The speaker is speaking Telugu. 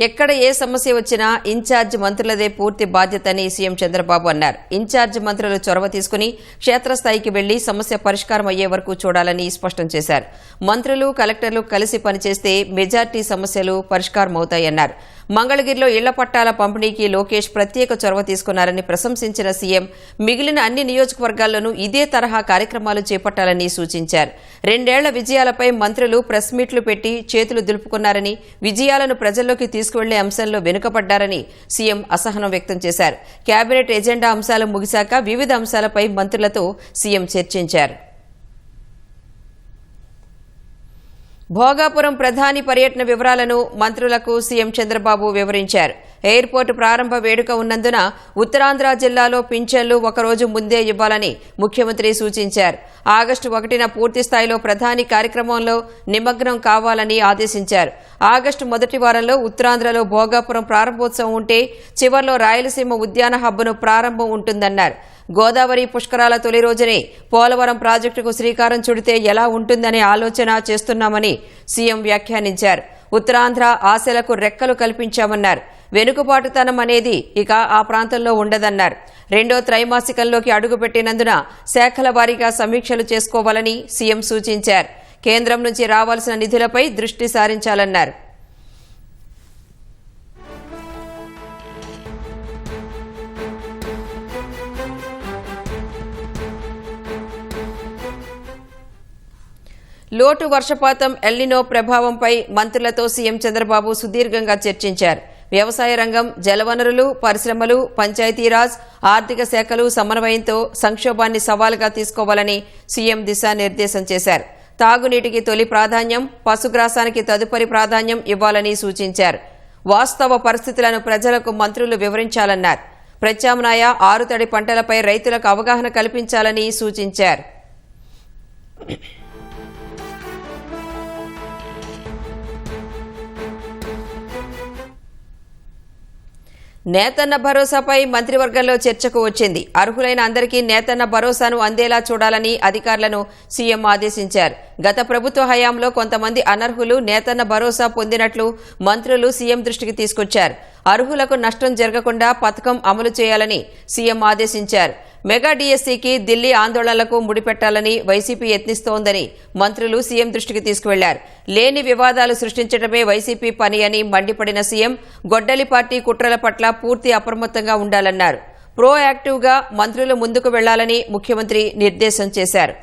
ఎక్కడ ఏ సమస్య వచ్చినా ఇన్ఛార్జ్ మంత్రులదే పూర్తి బాధ్యతని సీఎం చంద్రబాబు అన్నారు. ఇన్ఛార్జ్ మంత్రులు చొరవ తీసుకుని క్షేత్రస్థాయికి వెళ్లి సమస్య పరిష్కారం అయ్యే వరకు చూడాలని స్పష్టం చేశారు. మంత్రులు, కలెక్టర్లు కలిసి పనిచేస్తే మెజార్టీ సమస్యలు పరిష్కారమవుతాయన్నారు. మంగళగిరిలో ఇళ్ల పట్టాల పంపిణీకి లోకేష్ ప్రత్యేక చొరవ తీసుకున్నారని ప్రశంసించిన సీఎం మిగిలిన అన్ని నియోజకవర్గాల్లోనూ ఇదే తరహా కార్యక్రమాలు చేపట్టాలని సూచించారు. 2 ఏళ్ల విజయాలపై మంత్రులు ప్రెస్ మీట్లు పెట్టి చేతులు దులుపుకున్నారని, విజయాలను ప్రజల్లోకి తీసుకువెళ్లే అంశంలో వెనుకబడ్డారని సీఎం అసహనం వ్యక్తం చేశారు. కేబినెట్ ఎజెండా అంశాలు ముగిశాక వివిధ అంశాలపై మంత్రులతో సీఎం చర్చించారు. భోగాపురం ప్రధాని పర్యటన వివరాలను మంత్రులకు సీఎం చంద్రబాబు వివరించారు. ఎయిర్పోర్టు ప్రారంభ వేడుక ఉన్నందున ఉత్తరాంధ్ర జిల్లాలో పింఛన్లు ఒకరోజు ముందే ఇవ్వాలని ముఖ్యమంత్రి సూచించారు. ఆగస్టు 1న పూర్తిస్థాయిలో ప్రధాని కార్యక్రమంలో నిమగ్నం కావాలని ఆదేశించారు. ఆగస్టు మొదటి వారంలో ఉత్తరాంధ్రలో భోగాపురం ప్రారంభోత్సవం ఉంటే చివర్లో రాయలసీమ ఉద్యాన హబ్బును ప్రారంభం ఉంటుందన్నారు. గోదావరి పుష్కరాల తొలి రోజునే పోలవరం ప్రాజెక్టుకు శ్రీకారం చుడితే ఎలా ఉంటుందనే ఆలోచన చేస్తున్నామని సీఎం వ్యాఖ్యానించారు. ఉత్తరాంధ్ర ఆశలకు రెక్కలు కల్పించామన్నారు. వెనుకబాటుతనం అనేది ఇక ఆ ప్రాంతంలో ఉండదన్నారు. 2వ త్రైమాసికంలోకి అడుగుపెట్టినందున శాఖల వారీగా సమీక్షలు చేసుకోవాలని సీఎం సూచించారు. కేంద్రం నుంచి రావాల్సిన నిధులపై దృష్టి సారించాలన్నారు. లోటు వర్షపాతం, ఎల్నినో ప్రభావంపై మంత్రులతో సీఎం చంద్రబాబు సుదీర్ఘంగా చర్చించారు. వ్యవసాయ రంగం, జలవనరులు, పరిశ్రమలు, పంచాయతీరాజ్, ఆర్థిక శాఖలు సమన్వయంతో సంక్షోభాన్ని సవాలుగా తీసుకోవాలని సీఎం దిశానిర్దేశం చేశారు. తాగునీటికి తొలి ప్రాధాన్యం, పశుగ్రాసానికి తదుపరి ప్రాధాన్యం ఇవ్వాలని సూచించారు. వాస్తవ పరిస్థితులను ప్రజలకు మంత్రులు వివరించాలన్నారు. ప్రత్యామ్నాయ ఆరుతడి పంటలపై రైతులకు అవగాహన కల్పించాలని సూచించారు. నేతన్న భరోసాపై మంత్రివర్గంలో చర్చకు వచ్చింది. అర్హులైన అందరికీ నేతన్న భరోసాను అందేలా చూడాలని అధికారులను సీఎం ఆదేశించారు. గత ప్రభుత్వ హయాంలో కొంతమంది అనర్హులు నేతన్న భరోసా పొందినట్లు మంత్రులు సీఎం దృష్టికి తీసుకొచ్చారు. అర్హులకు నష్టం జరగకుండా పథకం అమలు చేయాలని సీఎం ఆదేశించారు. మెగా డీఎస్సీకి ఢిల్లీ ఆందోళనలకు ముడిపెట్టాలని వైసీపీ యత్నిస్తోందని మంత్రులు సీఎం దృష్టికి తీసుకువెళ్లారు. లేని వివాదాలు సృష్టించడమే వైసీపీ పని అని మండిపడిన సీఎం గొడ్డలి పార్టీ కుట్రల పట్ల పూర్తి అప్రమత్తంగా ఉండాలన్నారు. ప్రోయాక్టివ్గా మంత్రులు ముందుకు వెళ్లాలని ముఖ్యమంత్రి నిర్దేశం చేశారు.